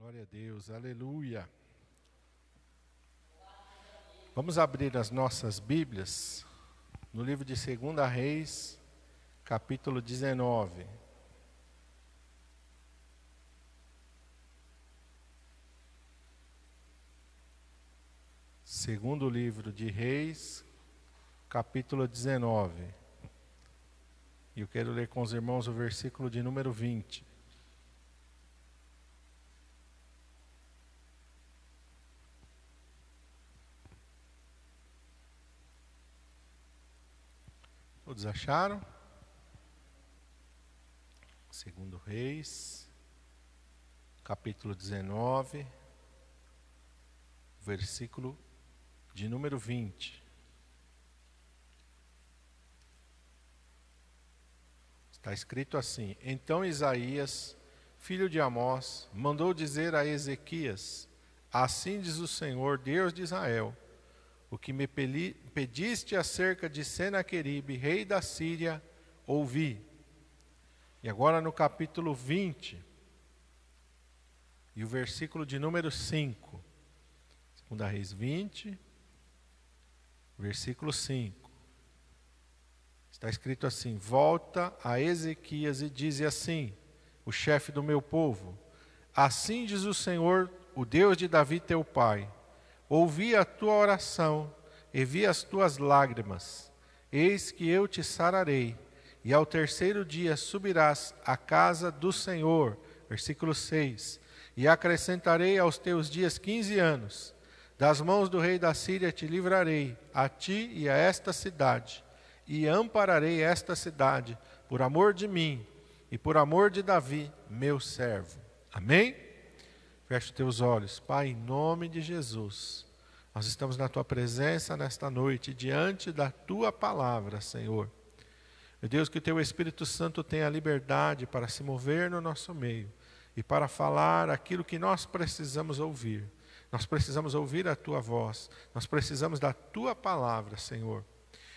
Glória a Deus, aleluia. Vamos abrir as nossas Bíblias no livro de 2 Reis, capítulo 19. Segundo livro de Reis, capítulo 19. E eu quero ler com os irmãos o versículo de número 20. Todos acharam? Segundo Reis, capítulo 19, versículo de número 20. Está escrito assim: Então Isaías, filho de Amós, mandou dizer a Ezequias: Assim diz o Senhor, Deus de Israel: O que me pediste acerca de Senaqueribe, rei da Síria, ouvi. E agora no capítulo 20, e o versículo de número 5. 2 Reis 20, versículo 5. Está escrito assim: Volta a Ezequias e dize assim, o chefe do meu povo: Assim diz o Senhor, o Deus de Davi teu pai: Ouvi a tua oração e vi as tuas lágrimas. Eis que eu te sararei, e ao terceiro dia subirás à casa do Senhor. Versículo 6. E acrescentarei aos teus dias 15 anos. Das mãos do rei da Síria te livrarei, a ti e a esta cidade. E ampararei esta cidade, por amor de mim e por amor de Davi, meu servo. Amém? Feche os teus olhos. Pai, em nome de Jesus, nós estamos na Tua presença nesta noite, diante da Tua palavra, Senhor. Meu Deus, que o Teu Espírito Santo tenha liberdade para se mover no nosso meio e para falar aquilo que nós precisamos ouvir. Nós precisamos ouvir a Tua voz, nós precisamos da Tua palavra, Senhor.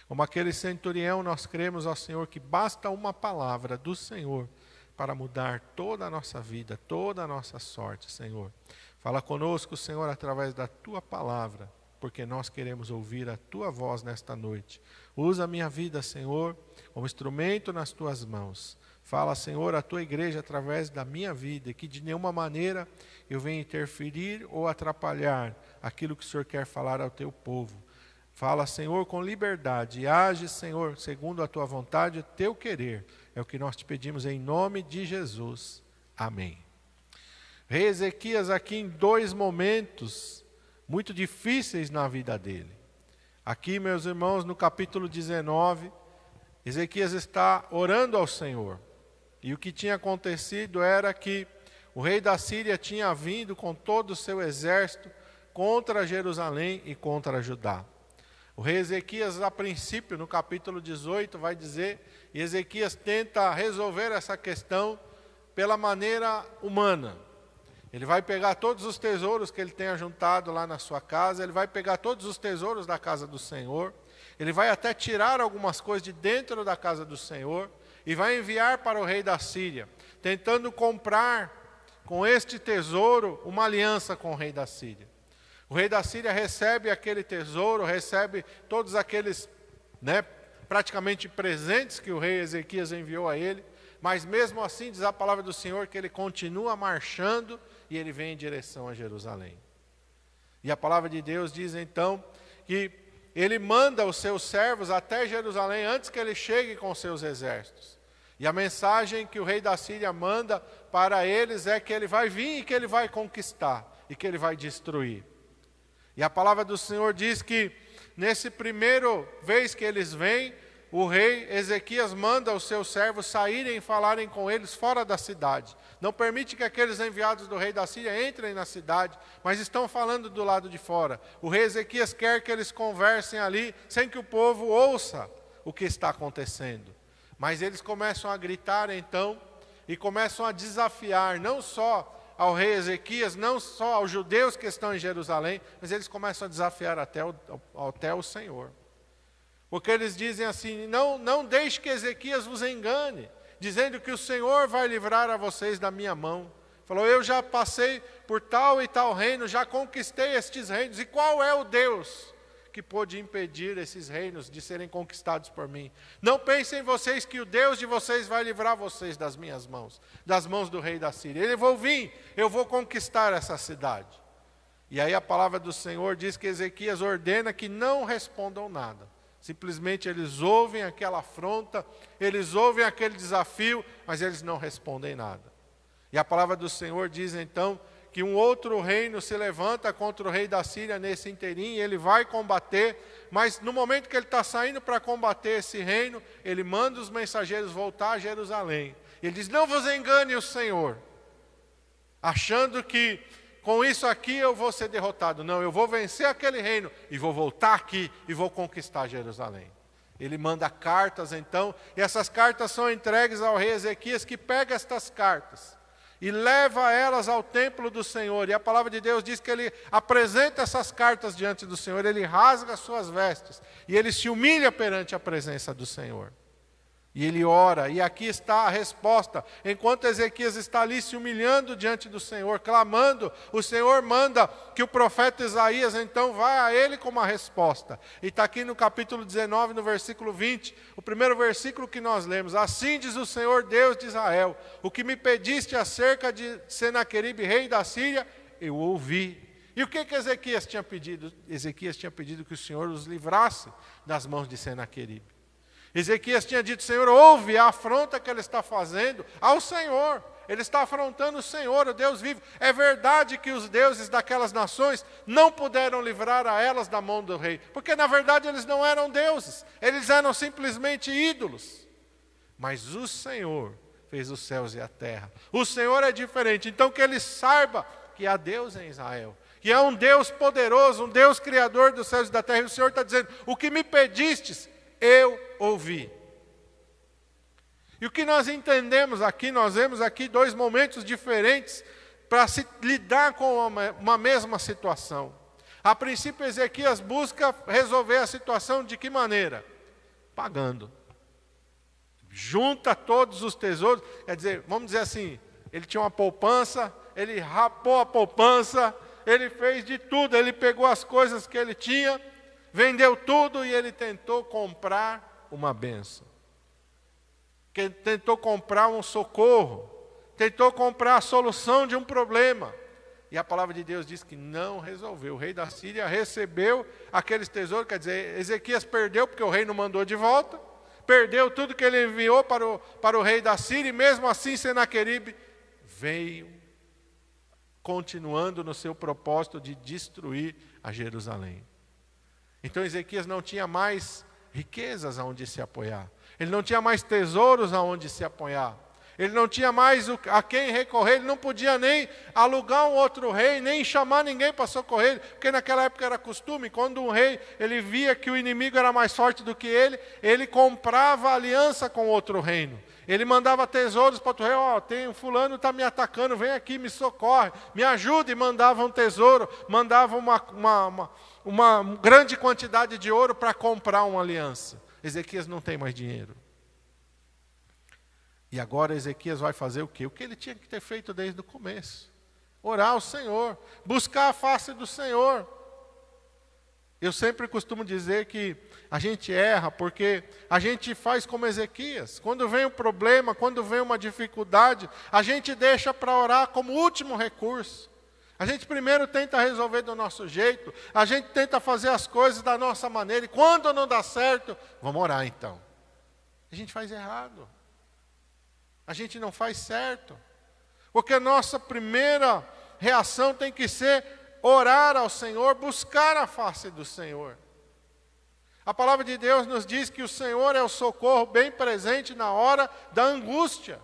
Como aquele centurião, nós cremos, ó Senhor, que basta uma palavra do Senhor para mudar toda a nossa vida, toda a nossa sorte, Senhor. Fala conosco, Senhor, através da Tua palavra, porque nós queremos ouvir a Tua voz nesta noite. Usa a minha vida, Senhor, como instrumento nas Tuas mãos. Fala, Senhor, a Tua igreja através da minha vida, e que de nenhuma maneira eu venha interferir ou atrapalhar aquilo que o Senhor quer falar ao Teu povo. Fala, Senhor, com liberdade, e age, Senhor, segundo a Tua vontade e o Teu querer. É o que nós te pedimos em nome de Jesus. Amém. Rei Ezequias aqui em dois momentos muito difíceis na vida dele. Aqui, meus irmãos, no capítulo 19, Ezequias está orando ao Senhor. E o que tinha acontecido era que o rei da Síria tinha vindo com todo o seu exército contra Jerusalém e contra Judá. O rei Ezequias, a princípio, no capítulo 18, vai dizer, e Ezequias tenta resolver essa questão pela maneira humana. Ele vai pegar todos os tesouros que ele tenha juntado lá na sua casa, ele vai pegar todos os tesouros da casa do Senhor, ele vai até tirar algumas coisas de dentro da casa do Senhor e vai enviar para o rei da Síria, tentando comprar com este tesouro uma aliança com o rei da Síria. O rei da Síria recebe aquele tesouro, recebe todos aqueles, praticamente presentes que o rei Ezequias enviou a ele, mas mesmo assim diz a palavra do Senhor que ele continua marchando e ele vem em direção a Jerusalém. E a palavra de Deus diz então que ele manda os seus servos até Jerusalém antes que ele chegue com seus exércitos. E a mensagem que o rei da Síria manda para eles é que ele vai vir e que ele vai conquistar e que ele vai destruir. E a palavra do Senhor diz que nesse primeiro vez que eles vêm, o rei Ezequias manda os seus servos saírem e falarem com eles fora da cidade. Não permite que aqueles enviados do rei da Síria entrem na cidade, mas estão falando do lado de fora. O rei Ezequias quer que eles conversem ali, sem que o povo ouça o que está acontecendo. Mas eles começam a gritar então, e começam a desafiar, não só ao rei Ezequias, não só aos judeus que estão em Jerusalém, mas eles começam a desafiar até o Senhor. Porque eles dizem assim, não deixe que Ezequias vos engane, dizendo que o Senhor vai livrar a vocês da minha mão. Falou, eu já passei por tal e tal reino, já conquistei estes reinos. E qual é o Deus que pôde impedir esses reinos de serem conquistados por mim? Não pensem vocês que o Deus de vocês vai livrar vocês das minhas mãos, das mãos do rei da Síria. Ele vai vir, eu vou conquistar essa cidade. E aí a palavra do Senhor diz que Ezequias ordena que não respondam nada. Simplesmente eles ouvem aquela afronta, eles ouvem aquele desafio, mas eles não respondem nada. E a palavra do Senhor diz então que um outro reino se levanta contra o rei da Síria nesse interim, ele vai combater, mas no momento que ele está saindo para combater esse reino, ele manda os mensageiros voltar a Jerusalém. Ele diz, não vos engane o Senhor, achando que com isso aqui eu vou ser derrotado. Não, eu vou vencer aquele reino e vou voltar aqui e vou conquistar Jerusalém. Ele manda cartas então, e essas cartas são entregues ao rei Ezequias, que pega estas cartas e leva elas ao templo do Senhor. E a palavra de Deus diz que ele apresenta essas cartas diante do Senhor, ele rasga as suas vestes e ele se humilha perante a presença do Senhor. E ele ora, e aqui está a resposta. Enquanto Ezequias está ali se humilhando diante do Senhor, clamando, o Senhor manda que o profeta Isaías então vá a ele com uma resposta. E está aqui no capítulo 19, no versículo 20, o primeiro versículo que nós lemos. Assim diz o Senhor Deus de Israel, o que me pediste acerca de Senaqueribe, rei da Síria, eu ouvi. E o que Ezequias tinha pedido? Ezequias tinha pedido que o Senhor os livrasse das mãos de Senaqueribe. Ezequias tinha dito, Senhor, ouve a afronta que ele está fazendo ao Senhor. Ele está afrontando o Senhor, o Deus vivo. É verdade que os deuses daquelas nações não puderam livrar a elas da mão do rei, porque na verdade eles não eram deuses, eles eram simplesmente ídolos. Mas o Senhor fez os céus e a terra. O Senhor é diferente, então que ele saiba que há Deus em Israel, que é um Deus poderoso, um Deus criador dos céus e da terra. E o Senhor está dizendo, o que me pedistes, eu ouvi. E o que nós entendemos aqui, nós vemos aqui dois momentos diferentes para se lidar com uma mesma situação. A princípio, Ezequias busca resolver a situação de que maneira? Pagando. Junta todos os tesouros, quer dizer, vamos dizer assim, ele tinha uma poupança, ele rapou a poupança, ele fez de tudo, ele pegou as coisas que ele tinha, vendeu tudo e ele tentou comprar uma bênção. Tentou comprar um socorro. Tentou comprar a solução de um problema. E a palavra de Deus diz que não resolveu. O rei da Síria recebeu aqueles tesouros, quer dizer, Ezequias perdeu porque o rei não mandou de volta. Perdeu tudo que ele enviou para o rei da Síria. E mesmo assim Senaqueribe veio continuando no seu propósito de destruir a Jerusalém. Então Ezequias não tinha mais riquezas aonde se apoiar. Ele não tinha mais tesouros aonde se apoiar. Ele não tinha mais a quem recorrer. Ele não podia nem alugar um outro rei, nem chamar ninguém para socorrer ele. Porque naquela época era costume, quando um rei ele via que o inimigo era mais forte do que ele comprava aliança com outro reino. Ele mandava tesouros para outro rei. Tem um fulano está me atacando, vem aqui, me socorre, me ajuda. E mandava um tesouro, mandava uma grande quantidade de ouro para comprar uma aliança. Ezequias não tem mais dinheiro. E agora Ezequias vai fazer o quê? O que ele tinha que ter feito desde o começo. Orar ao Senhor, buscar a face do Senhor. Eu sempre costumo dizer que a gente erra porque a gente faz como Ezequias. Quando vem um problema, quando vem uma dificuldade, a gente deixa para orar como último recurso. A gente primeiro tenta resolver do nosso jeito, a gente tenta fazer as coisas da nossa maneira, e quando não dá certo, vamos orar então. A gente faz errado. A gente não faz certo. Porque a nossa primeira reação tem que ser orar ao Senhor, buscar a face do Senhor. A palavra de Deus nos diz que o Senhor é o socorro bem presente na hora da angústia.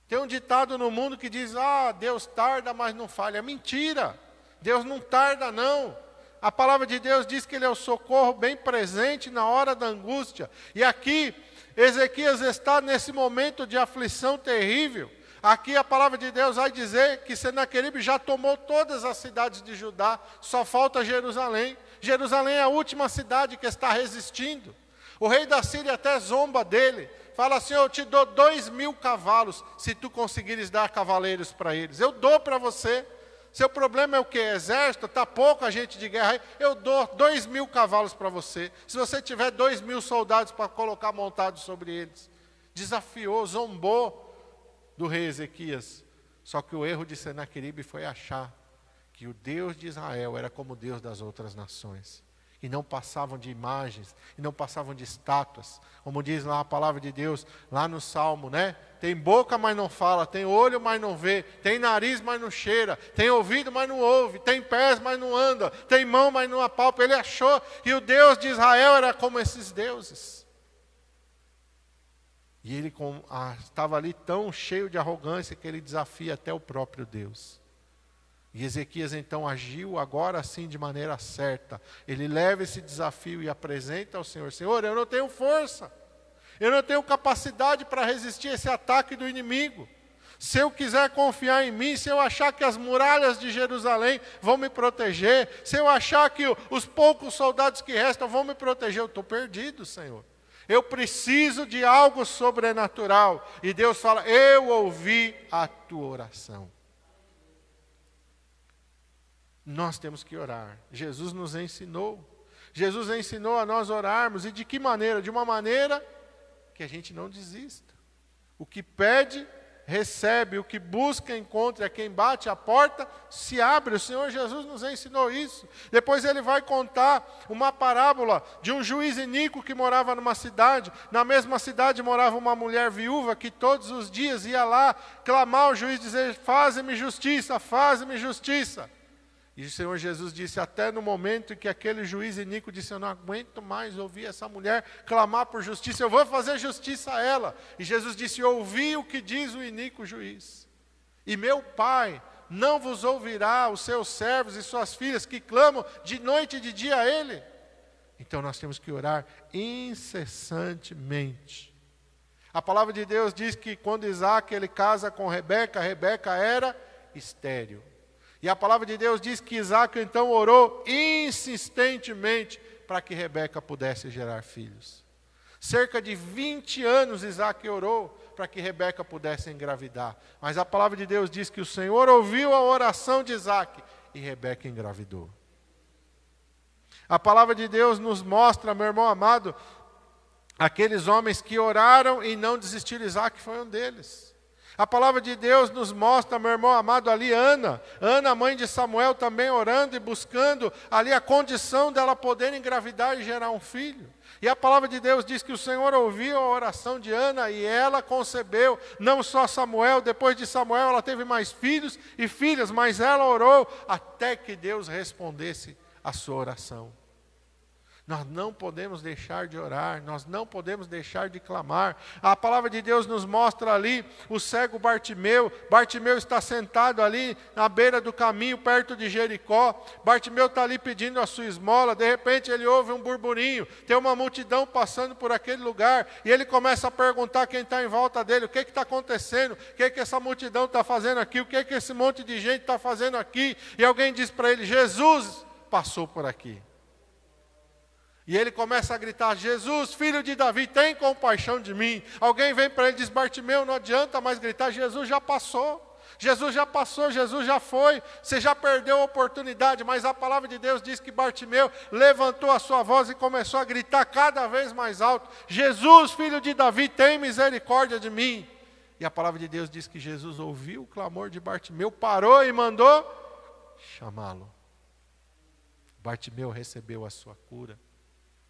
Tem um ditado no mundo que diz, Deus tarda, mas não falha. É mentira. Deus não tarda, não. A palavra de Deus diz que Ele é o socorro bem presente na hora da angústia. E aqui, Ezequias está nesse momento de aflição terrível. Aqui a palavra de Deus vai dizer que Senaqueribe já tomou todas as cidades de Judá, só falta Jerusalém. Jerusalém é a última cidade que está resistindo. O rei da Síria até zomba dele, Fala assim, eu te dou 2.000 cavalos, se tu conseguires dar cavaleiros para eles. Eu dou para você. Seu problema é o quê? Exército, está pouco a gente de guerra aí. Eu dou 2.000 cavalos para você. Se você tiver 2.000 soldados para colocar montados sobre eles. Desafiou, zombou do rei Ezequias. Só que o erro de Senaqueribe foi achar que o Deus de Israel era como o Deus das outras nações. E não passavam de imagens, e não passavam de estátuas. Como diz lá a palavra de Deus, lá no Salmo, né? Tem boca, mas não fala, tem olho, mas não vê, tem nariz, mas não cheira, tem ouvido, mas não ouve, tem pés, mas não anda, tem mão, mas não apalpa. Ele achou que o Deus de Israel era como esses deuses. E ele estava ali tão cheio de arrogância que ele desafia até o próprio Deus. E Ezequias então agiu agora sim de maneira certa. Ele leva esse desafio e apresenta ao Senhor. Senhor, eu não tenho força. Eu não tenho capacidade para resistir a esse ataque do inimigo. Se eu quiser confiar em mim, se eu achar que as muralhas de Jerusalém vão me proteger, se eu achar que os poucos soldados que restam vão me proteger, eu estou perdido, Senhor. Eu preciso de algo sobrenatural. E Deus fala, eu ouvi a tua oração. Nós temos que orar. Jesus nos ensinou. Jesus ensinou a nós orarmos. E de que maneira? De uma maneira que a gente não desista. O que pede, recebe. O que busca, encontra. Quem bate a porta, se abre. O Senhor Jesus nos ensinou isso. Depois ele vai contar uma parábola de um juiz iníquo que morava numa cidade. Na mesma cidade morava uma mulher viúva que todos os dias ia lá clamar ao juiz, dizer, faze-me justiça, faze-me justiça. E o Senhor Jesus disse, até no momento em que aquele juiz iníquo disse, eu não aguento mais ouvir essa mulher clamar por justiça, eu vou fazer justiça a ela. E Jesus disse, ouvi o que diz o iníquo juiz. E meu Pai não vos ouvirá os seus servos e suas filhas que clamam de noite e de dia a Ele. Então nós temos que orar incessantemente. A palavra de Deus diz que quando Isaac ele casa com Rebeca, Rebeca era estéril. E a palavra de Deus diz que Isaac então orou insistentemente para que Rebeca pudesse gerar filhos. Cerca de 20 anos Isaac orou para que Rebeca pudesse engravidar. Mas a palavra de Deus diz que o Senhor ouviu a oração de Isaac e Rebeca engravidou. A palavra de Deus nos mostra, meu irmão amado, aqueles homens que oraram e não desistiram. Isaac foi um deles. A palavra de Deus nos mostra, meu irmão amado, ali Ana, mãe de Samuel, também orando e buscando ali a condição dela poder engravidar e gerar um filho. E a palavra de Deus diz que o Senhor ouviu a oração de Ana e ela concebeu, não só Samuel, depois de Samuel ela teve mais filhos e filhas, mas ela orou até que Deus respondesse a sua oração. Nós não podemos deixar de orar, nós não podemos deixar de clamar. A palavra de Deus nos mostra ali o cego Bartimeu. Bartimeu está sentado ali na beira do caminho, perto de Jericó. Bartimeu está ali pedindo a sua esmola. De repente ele ouve um burburinho, tem uma multidão passando por aquele lugar. E ele começa a perguntar quem está em volta dele, o que está acontecendo? O que essa multidão está fazendo aqui? O que esse monte de gente está fazendo aqui? E alguém diz para ele, Jesus passou por aqui. E ele começa a gritar, Jesus, filho de Davi, tem compaixão de mim. Alguém vem para ele e diz, Bartimeu, não adianta mais gritar, Jesus já passou. Jesus já passou, Jesus já foi. Você já perdeu a oportunidade. Mas a palavra de Deus diz que Bartimeu levantou a sua voz e começou a gritar cada vez mais alto, Jesus, filho de Davi, tem misericórdia de mim. E a palavra de Deus diz que Jesus ouviu o clamor de Bartimeu, parou e mandou chamá-lo. Bartimeu recebeu a sua cura.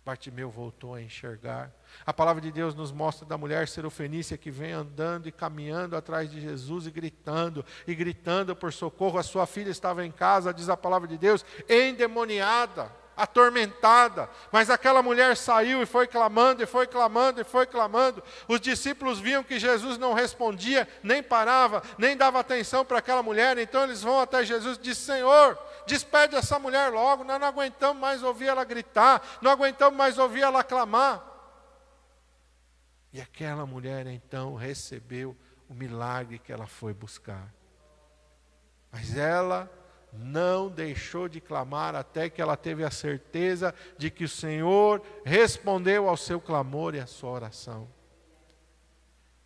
Bartimeu voltou a enxergar. A palavra de Deus nos mostra da mulher serofenícia que vem andando e caminhando atrás de Jesus e gritando por socorro. A sua filha estava em casa, diz a palavra de Deus, endemoniada, atormentada. Mas aquela mulher saiu e foi clamando, e foi clamando, e foi clamando. Os discípulos viam que Jesus não respondia, nem parava, nem dava atenção para aquela mulher. Então eles vão até Jesus e dizem, Senhor, despede essa mulher logo, nós não aguentamos mais ouvir ela gritar, não aguentamos mais ouvir ela clamar. E aquela mulher então recebeu o milagre que ela foi buscar. Mas ela não deixou de clamar até que ela teve a certeza de que o Senhor respondeu ao seu clamor e à sua oração.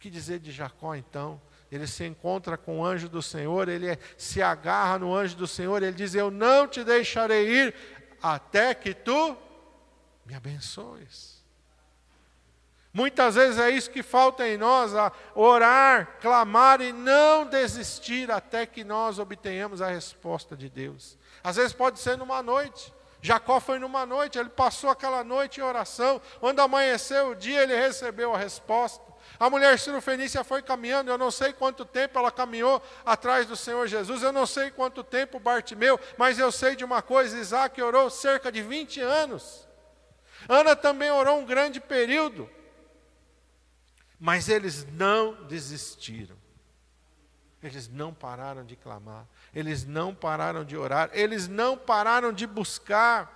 que dizer de Jacó então? Ele se encontra com o anjo do Senhor, ele se agarra no anjo do Senhor, ele diz: eu não te deixarei ir até que tu me abençoes. Muitas vezes é isso que falta em nós, a orar, clamar e não desistir até que nós obtenhamos a resposta de Deus. Às vezes pode ser numa noite. Jacó foi numa noite, ele passou aquela noite em oração. Quando amanheceu o dia, ele recebeu a resposta. A mulher cirofenícia foi caminhando, eu não sei quanto tempo ela caminhou atrás do Senhor Jesus, eu não sei quanto tempo Bartimeu, mas eu sei de uma coisa: Isaac orou cerca de 20 anos. Ana também orou um grande período. Mas eles não desistiram. Eles não pararam de clamar. Eles não pararam de orar. Eles não pararam de buscar.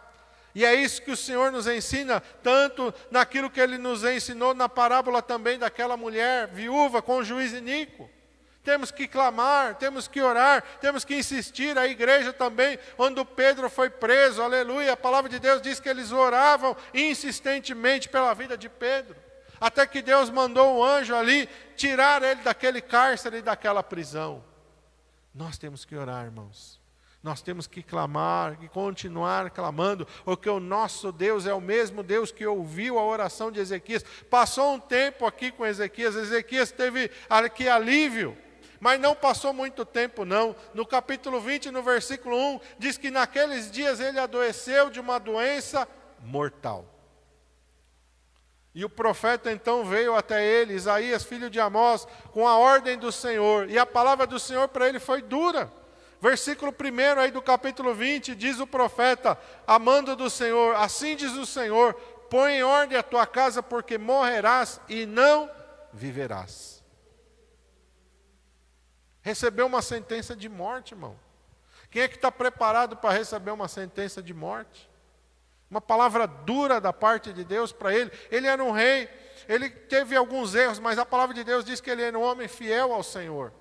E é isso que o Senhor nos ensina, tanto naquilo que Ele nos ensinou na parábola também daquela mulher viúva com o juiz iníquo. Temos que clamar, temos que orar, temos que insistir. A igreja também, quando Pedro foi preso, aleluia, a palavra de Deus diz que eles oravam insistentemente pela vida de Pedro. Até que Deus mandou um anjo ali tirar ele daquele cárcere e daquela prisão. Nós temos que orar, irmãos. Nós temos que clamar e continuar clamando, porque o nosso Deus é o mesmo Deus que ouviu a oração de Ezequias. Passou um tempo aqui com Ezequias, Ezequias teve aqui alívio, mas não passou muito tempo não. No capítulo 20, no versículo 1, diz que naqueles dias ele adoeceu de uma doença mortal. E o profeta então veio até ele, Isaías, filho de Amós, com a ordem do Senhor. E a palavra do Senhor para ele foi dura. Versículo 1 aí do capítulo 20, diz o profeta, amando do Senhor: assim diz o Senhor, põe em ordem a tua casa, porque morrerás e não viverás. Recebeu uma sentença de morte, irmão. Quem é que está preparado para receber uma sentença de morte? Uma palavra dura da parte de Deus para ele. Ele era um rei, ele teve alguns erros, mas a palavra de Deus diz que ele era um homem fiel ao Senhor.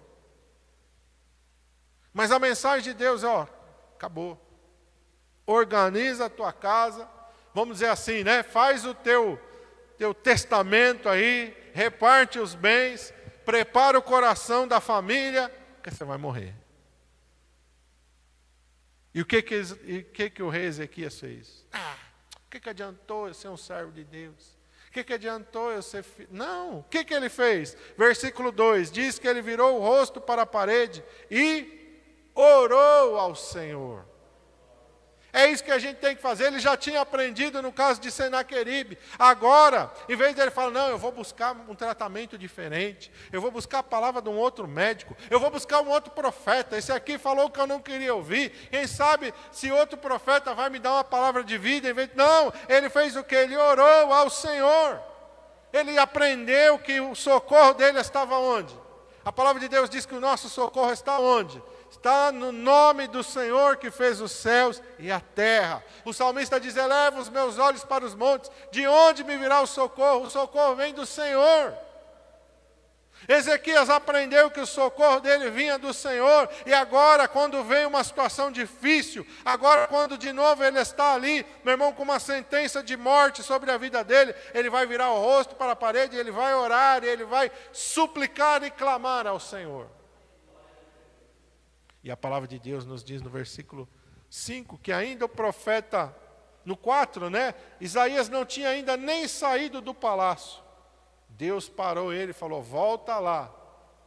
Mas a mensagem de Deus é: acabou. Organiza a tua casa, vamos dizer assim, né? Faz o teu testamento aí, reparte os bens, prepara o coração da família, porque você vai morrer. E o que o rei Ezequias fez? O que adiantou eu ser um servo de Deus? O que adiantou eu ser filho? Não, o que ele fez? Versículo 2, diz que ele virou o rosto para a parede e orou ao Senhor. É isso que a gente tem que fazer. Ele já tinha aprendido no caso de Senaqueribe. Agora, em vez de ele falar: não, eu vou buscar um tratamento diferente, eu vou buscar a palavra de um outro médico, eu vou buscar um outro profeta, esse aqui falou que eu não queria ouvir, quem sabe se outro profeta vai me dar uma palavra de vida, não, ele fez o que? Ele orou ao Senhor. Ele aprendeu que o socorro dele estava onde? A palavra de Deus diz que o nosso socorro está onde? Está no nome do Senhor que fez os céus e a terra. O salmista diz: eleva os meus olhos para os montes, de onde me virá o socorro? O socorro vem do Senhor. Ezequias aprendeu que o socorro dele vinha do Senhor, e agora quando vem uma situação difícil, agora quando de novo ele está ali, meu irmão, com uma sentença de morte sobre a vida dele, ele vai virar o rosto para a parede, ele vai orar, ele vai suplicar e clamar ao Senhor. E a palavra de Deus nos diz no versículo 5, que ainda o profeta, no 4, né? Isaías não tinha ainda nem saído do palácio. Deus parou ele e falou: volta lá.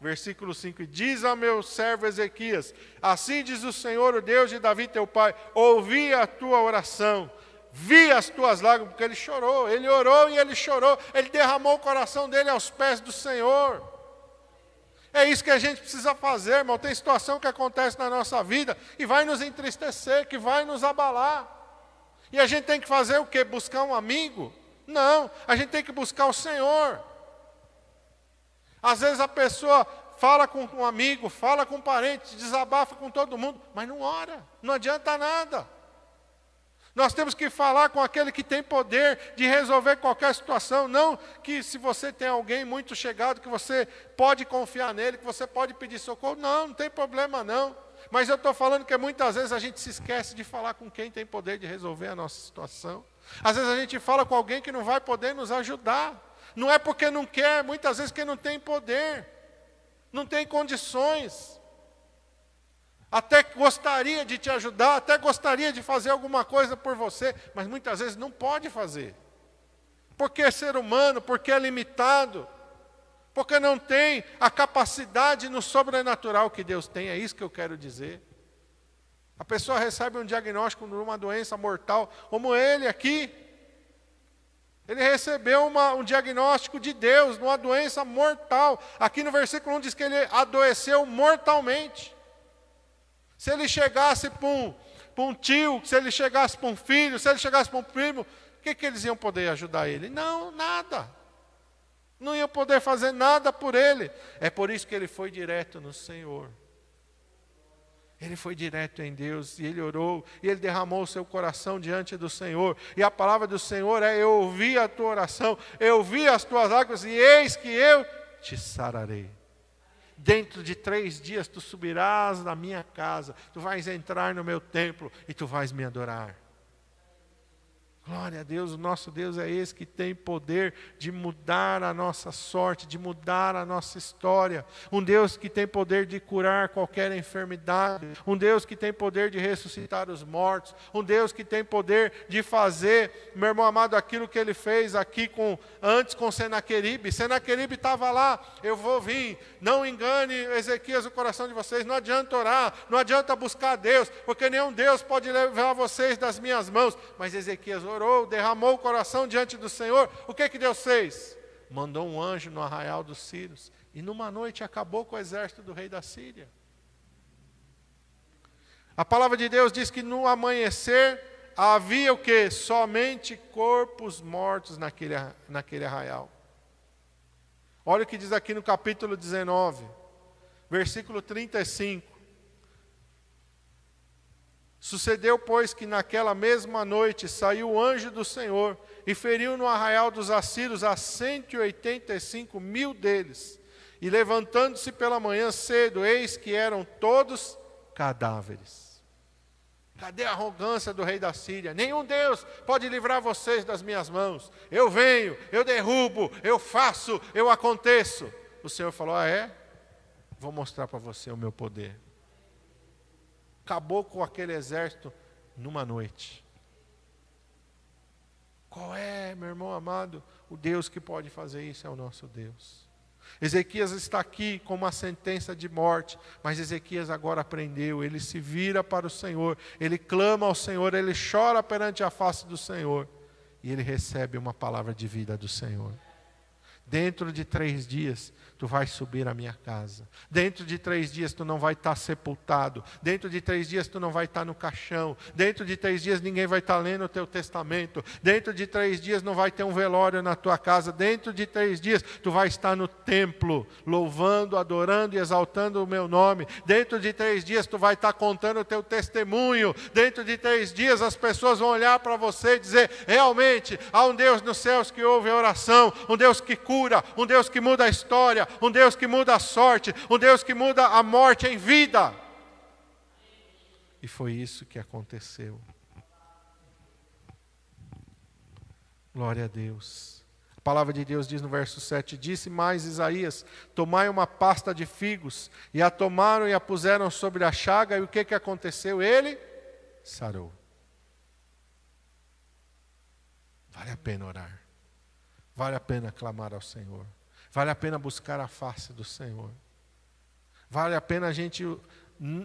Versículo 5, diz ao meu servo Ezequias: assim diz o Senhor, o Deus de Davi teu pai, ouvi a tua oração, vi as tuas lágrimas, porque ele chorou, ele orou e ele chorou, ele derramou o coração dele aos pés do Senhor. É isso que a gente precisa fazer, irmão. Tem situação que acontece na nossa vida e vai nos entristecer, que vai nos abalar. E a gente tem que fazer o quê? Buscar um amigo? Não, a gente tem que buscar o Senhor. Às vezes a pessoa fala com um amigo, fala com um parente, desabafa com todo mundo, mas não ora, não adianta nada. Nós temos que falar com aquele que tem poder de resolver qualquer situação. Não que se você tem alguém muito chegado, que você pode confiar nele, que você pode pedir socorro. Não, não tem problema não. Mas eu estou falando que muitas vezes a gente se esquece de falar com quem tem poder de resolver a nossa situação. Às vezes a gente fala com alguém que não vai poder nos ajudar. Não é porque não quer, muitas vezes porque não tem poder, não tem condições. Até gostaria de te ajudar, até gostaria de fazer alguma coisa por você, mas muitas vezes não pode fazer. Porque é ser humano, porque é limitado, porque não tem a capacidade no sobrenatural que Deus tem, é isso que eu quero dizer. A pessoa recebe um diagnóstico de uma doença mortal, como ele aqui. Ele recebeu um diagnóstico de Deus, de uma doença mortal. Aqui no versículo 1 diz que ele adoeceu mortalmente. Se ele chegasse para um tio, se ele chegasse para um filho, se ele chegasse para um primo, o que eles iam poder ajudar ele? Não, nada. Não iam poder fazer nada por ele. É por isso que ele foi direto no Senhor. Ele foi direto em Deus, e ele orou, e ele derramou o seu coração diante do Senhor. E a palavra do Senhor é: eu ouvi a tua oração, eu ouvi as tuas lágrimas, e eis que eu te sararei. Dentro de 3 dias tu subirás na minha casa, tu vais entrar no meu templo, e tu vais me adorar. Glória a Deus, o nosso Deus é esse que tem poder de mudar a nossa sorte, de mudar a nossa história. Um Deus que tem poder de curar qualquer enfermidade. Um Deus que tem poder de ressuscitar os mortos. Um Deus que tem poder de fazer, meu irmão amado, aquilo que ele fez aqui antes com Senaqueribe. Senaqueribe estava lá: eu vou vir, não engane Ezequias o coração de vocês, não adianta orar, não adianta buscar Deus, porque nenhum Deus pode levar vocês das minhas mãos. Mas Ezequias orou, derramou o coração diante do Senhor. O que Deus fez? Mandou um anjo no arraial dos sírios, e numa noite acabou com o exército do rei da Síria. A palavra de Deus diz que no amanhecer havia o quê? Somente corpos mortos naquele arraial. Olha o que diz aqui no capítulo 19, versículo 35. Sucedeu, pois, que naquela mesma noite saiu o anjo do Senhor e feriu no arraial dos assírios a 185.000 deles. E levantando-se pela manhã cedo, eis que eram todos cadáveres. Cadê a arrogância do rei da Síria? Nenhum Deus pode livrar vocês das minhas mãos. Eu venho, eu derrubo, eu faço, eu aconteço. O Senhor falou: ah, é? Vou mostrar para você o meu poder. Acabou com aquele exército numa noite. Qual é, meu irmão amado? O Deus que pode fazer isso é o nosso Deus. Ezequias está aqui com uma sentença de morte, mas Ezequias agora aprendeu, ele se vira para o Senhor, ele clama ao Senhor, ele chora perante a face do Senhor, e ele recebe uma palavra de vida do Senhor. Dentro de 3 dias, tu vais subir à minha casa. Dentro de 3 dias, tu não vai estar sepultado. Dentro de 3 dias, tu não vai estar no caixão. Dentro de 3 dias, ninguém vai estar lendo o teu testamento. Dentro de 3 dias, não vai ter um velório na tua casa. Dentro de 3 dias, tu vai estar no templo, louvando, adorando e exaltando o meu nome. Dentro de 3 dias, tu vai estar contando o teu testemunho. Dentro de 3 dias, as pessoas vão olhar para você e dizer: realmente, há um Deus nos céus que ouve a oração, um Deus que cura, um Deus que muda a história, um Deus que muda a sorte, um Deus que muda a morte em vida. E foi isso que aconteceu. Glória a Deus. A palavra de Deus diz no verso 7, disse mais Isaías: tomai uma pasta de figos, e a tomaram e a puseram sobre a chaga, e o que aconteceu? Ele sarou. Vale a pena orar. Vale a pena clamar ao Senhor. Vale a pena buscar a face do Senhor. Vale a pena a gente,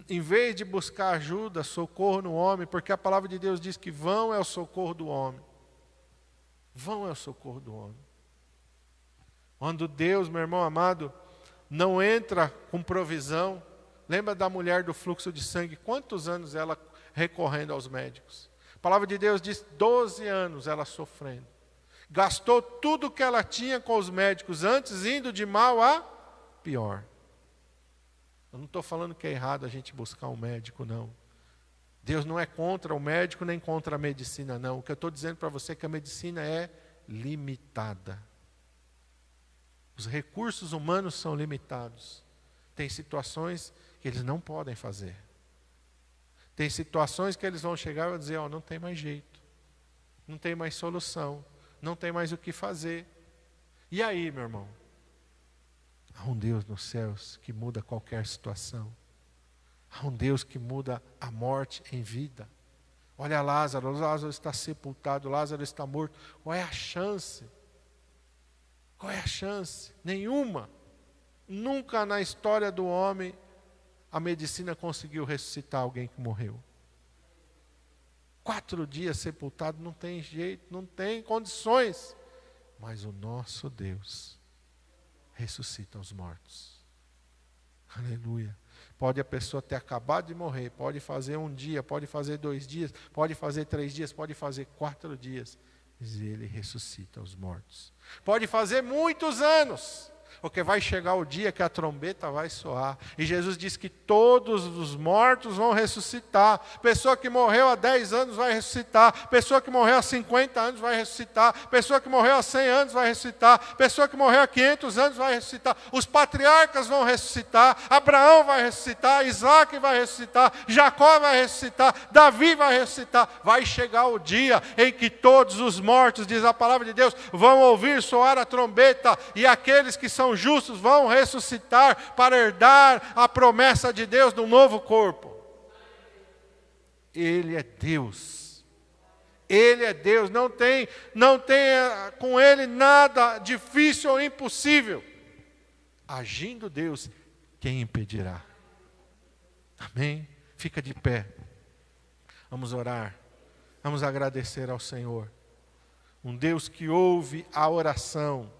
em vez de buscar ajuda, socorro no homem, porque a palavra de Deus diz que vão é o socorro do homem. Vão é o socorro do homem. Quando Deus, meu irmão amado, não entra com provisão. Lembra da mulher do fluxo de sangue? Quantos anos ela recorrendo aos médicos? A palavra de Deus diz 12 anos ela sofrendo. Gastou tudo que ela tinha com os médicos antes, indo de mal a pior. Eu não estou falando que é errado a gente buscar um médico, não. Deus não é contra o médico nem contra a medicina, não. O que eu estou dizendo para você é que a medicina é limitada. Os recursos humanos são limitados. Tem situações que eles não podem fazer. Tem situações que eles vão chegar e vão dizer: não tem mais jeito. Não tem mais solução. Não tem mais o que fazer. E aí, meu irmão? Há um Deus nos céus que muda qualquer situação. Há um Deus que muda a morte em vida. Olha Lázaro, Lázaro está sepultado, Lázaro está morto. Qual é a chance? Qual é a chance? Nenhuma. Nunca na história do homem a medicina conseguiu ressuscitar alguém que morreu. 4 dias sepultado, não tem jeito, não tem condições. Mas o nosso Deus ressuscita os mortos. Aleluia. Pode a pessoa ter acabado de morrer, pode fazer 1 dia, pode fazer 2 dias, pode fazer 3 dias, pode fazer 4 dias. Mas Ele ressuscita os mortos. Pode fazer muitos anos, porque vai chegar o dia que a trombeta vai soar. E Jesus diz que todos os mortos vão ressuscitar. Pessoa que morreu há 10 anos vai ressuscitar. Pessoa que morreu há 50 anos vai ressuscitar. Pessoa que morreu há 100 anos vai ressuscitar. Pessoa que morreu há 500 anos vai ressuscitar. Os patriarcas vão ressuscitar. Abraão vai ressuscitar. Isaac vai ressuscitar. Jacó vai ressuscitar. Davi vai ressuscitar. Vai chegar o dia em que todos os mortos, diz a palavra de Deus, vão ouvir soar a trombeta. E aqueles que são justos vão ressuscitar para herdar a promessa de Deus de um novo corpo. Ele é Deus. Ele é Deus. Não tem com Ele nada difícil ou impossível. Agindo Deus, quem impedirá? Amém? Fica de pé. Vamos orar. Vamos agradecer ao Senhor. Um Deus que ouve a oração.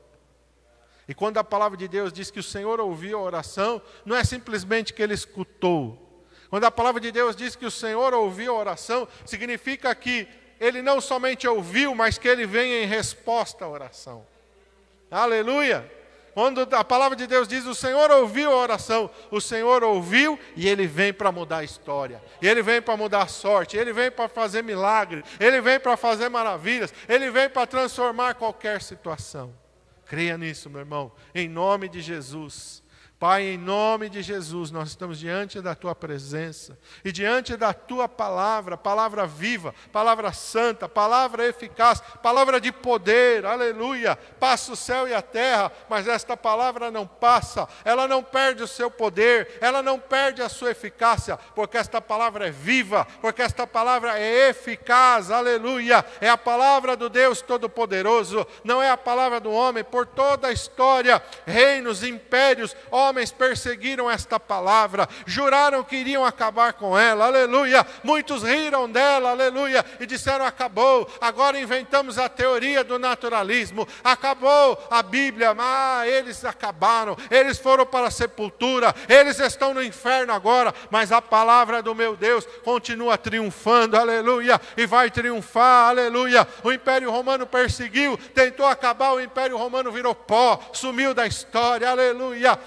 E quando a palavra de Deus diz que o Senhor ouviu a oração, não é simplesmente que Ele escutou. Quando a palavra de Deus diz que o Senhor ouviu a oração, significa que Ele não somente ouviu, mas que Ele vem em resposta à oração. Aleluia! Quando a palavra de Deus diz o Senhor ouviu a oração, o Senhor ouviu e Ele vem para mudar a história. Ele vem para mudar a sorte, Ele vem para fazer milagre, Ele vem para fazer maravilhas, Ele vem para transformar qualquer situação. Creia nisso, meu irmão, em nome de Jesus. Pai, em nome de Jesus, nós estamos diante da Tua presença e diante da Tua palavra, palavra viva, palavra santa, palavra eficaz, palavra de poder, aleluia. Passa o céu e a terra, mas esta palavra não passa, ela não perde o seu poder, ela não perde a sua eficácia, porque esta palavra é viva, porque esta palavra é eficaz, aleluia. É a palavra do Deus Todo-Poderoso, não é a palavra do homem. Por toda a história, reinos, impérios, homens perseguiram esta palavra, juraram que iriam acabar com ela, aleluia. Muitos riram dela, aleluia, e disseram: acabou, agora inventamos a teoria do naturalismo, acabou a Bíblia. Eles acabaram, eles foram para a sepultura, eles estão no inferno agora, mas a palavra do meu Deus continua triunfando, aleluia, e vai triunfar, aleluia. O Império Romano perseguiu, tentou acabar, o Império Romano virou pó, sumiu da história, aleluia.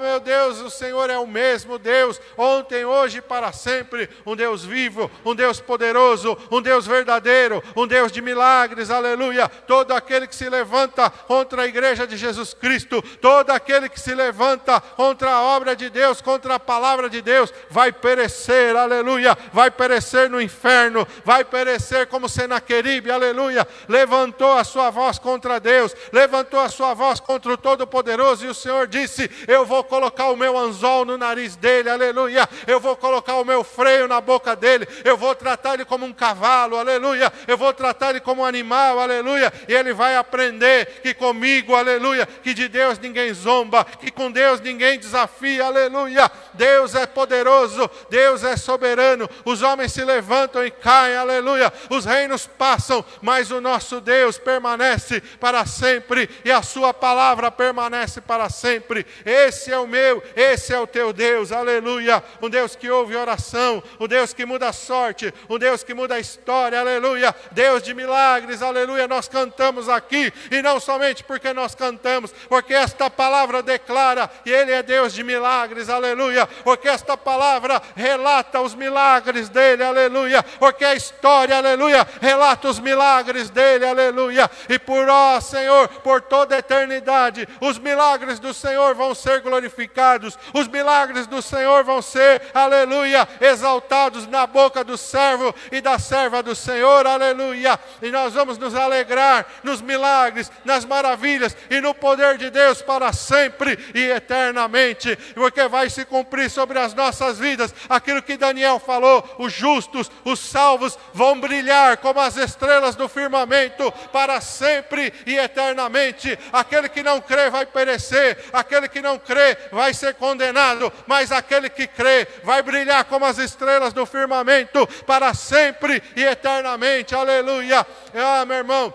Meu Deus, o Senhor é o mesmo Deus, ontem, hoje e para sempre, um Deus vivo, um Deus poderoso, um Deus verdadeiro, um Deus de milagres, aleluia. Todo aquele que se levanta contra a igreja de Jesus Cristo, todo aquele que se levanta contra a obra de Deus, contra a palavra de Deus, vai perecer, aleluia, vai perecer no inferno, vai perecer como Senaqueribe, aleluia. Levantou a sua voz contra Deus, levantou a sua voz contra o Todo-Poderoso, e o Senhor disse: eu vou colocar o meu anzol no nariz dele, aleluia. Eu vou colocar o meu freio na boca dele. Eu vou tratar ele como um cavalo, aleluia. Eu vou tratar ele como um animal, aleluia. E ele vai aprender que comigo, aleluia, que de Deus ninguém zomba, que com Deus ninguém desafia, aleluia. Deus é poderoso, Deus é soberano. Os homens se levantam e caem, aleluia. Os reinos passam, mas o nosso Deus permanece para sempre e a sua palavra permanece para sempre. Esse é o meu, esse é o teu Deus, aleluia. Um Deus que ouve oração, um Deus que muda a sorte, um Deus que muda a história, aleluia. Deus de milagres, aleluia. Nós cantamos aqui, e não somente porque nós cantamos, porque esta palavra declara que Ele é Deus de milagres, aleluia. porque esta palavra relata os milagres dele, aleluia, porque a história, aleluia, relata os milagres dele, aleluia, e por ó Senhor, por toda a eternidade, os milagres do Senhor vão ser glorificados, os milagres do Senhor vão ser, aleluia, exaltados na boca do servo e da serva do Senhor, aleluia, e nós vamos nos alegrar nos milagres, nas maravilhas e no poder de Deus para sempre e eternamente, porque vai se cumprir sobre as nossas vidas aquilo que Daniel falou: os justos, os salvos vão brilhar como as estrelas do firmamento para sempre e eternamente. Aquele que não crê vai perecer, aquele que não crê vai ser condenado, mas aquele que crê vai brilhar como as estrelas do firmamento para sempre e eternamente, aleluia. Ah, meu irmão,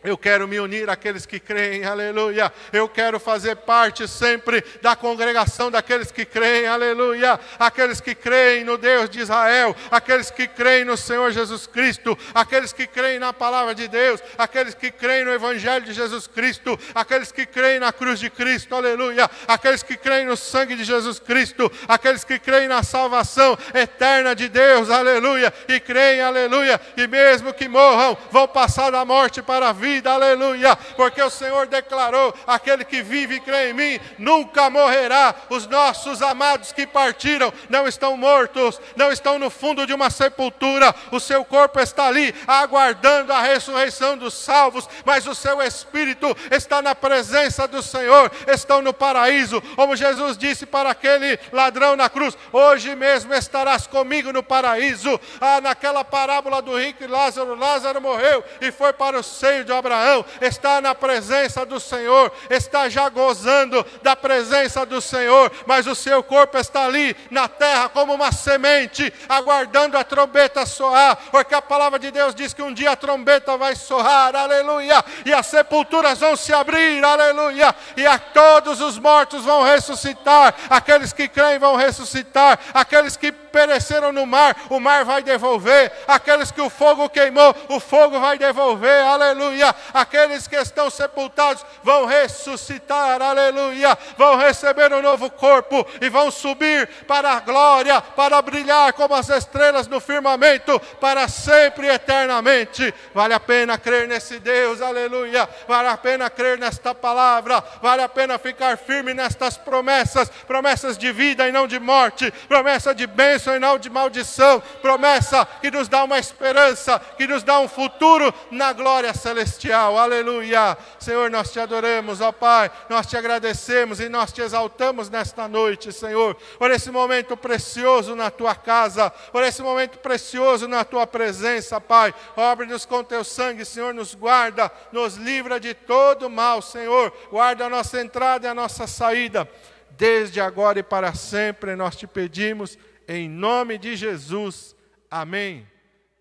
eu quero me unir àqueles que creem, aleluia. Eu quero fazer parte sempre da congregação daqueles que creem, aleluia. Aqueles que creem no Deus de Israel, aqueles que creem no Senhor Jesus Cristo, aqueles que creem na palavra de Deus, aqueles que creem no Evangelho de Jesus Cristo, aqueles que creem na cruz de Cristo, aleluia. Aqueles que creem no sangue de Jesus Cristo, aqueles que creem na salvação eterna de Deus, aleluia. E creem, aleluia, e mesmo que morram, vão passar da morte para a vida, aleluia, porque o Senhor declarou: aquele que vive e crê em mim nunca morrerá. Os nossos amados que partiram não estão mortos, não estão no fundo de uma sepultura, o seu corpo está ali aguardando a ressurreição dos salvos, mas o seu espírito está na presença do Senhor, estão no paraíso, como Jesus disse para aquele ladrão na cruz: hoje mesmo estarás comigo no paraíso. Naquela parábola do rico e Lázaro, Lázaro morreu e foi para o seio de Abraão, está na presença do Senhor, está já gozando da presença do Senhor, mas o seu corpo está ali na terra como uma semente, aguardando a trombeta soar, porque a palavra de Deus diz que um dia a trombeta vai soar, aleluia, e as sepulturas vão se abrir, aleluia, e a todos os mortos vão ressuscitar, aqueles que creem vão ressuscitar, aqueles que pereceram no mar, o mar vai devolver, aqueles que o fogo queimou, o fogo vai devolver, aleluia, aqueles que estão sepultados vão ressuscitar, aleluia, vão receber um novo corpo e vão subir para a glória, para brilhar como as estrelas no firmamento para sempre e eternamente. Vale a pena crer nesse Deus, aleluia, vale a pena crer nesta palavra, vale a pena ficar firme nestas promessas, promessas de vida e não de morte, promessa de bênção e não de maldição, promessa que nos dá uma esperança, que nos dá um futuro na glória celestial, aleluia. Senhor, nós te adoramos, ó Pai, nós te agradecemos e nós te exaltamos nesta noite, Senhor, por esse momento precioso na tua casa, por esse momento precioso na tua presença, Pai. Cobre-nos com teu sangue, Senhor, nos guarda, nos livra de todo mal, Senhor, guarda a nossa entrada e a nossa saída, desde agora e para sempre, nós te pedimos, em nome de Jesus. Amém.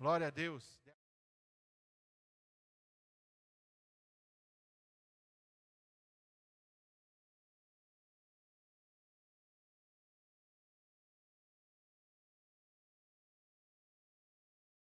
Glória a Deus.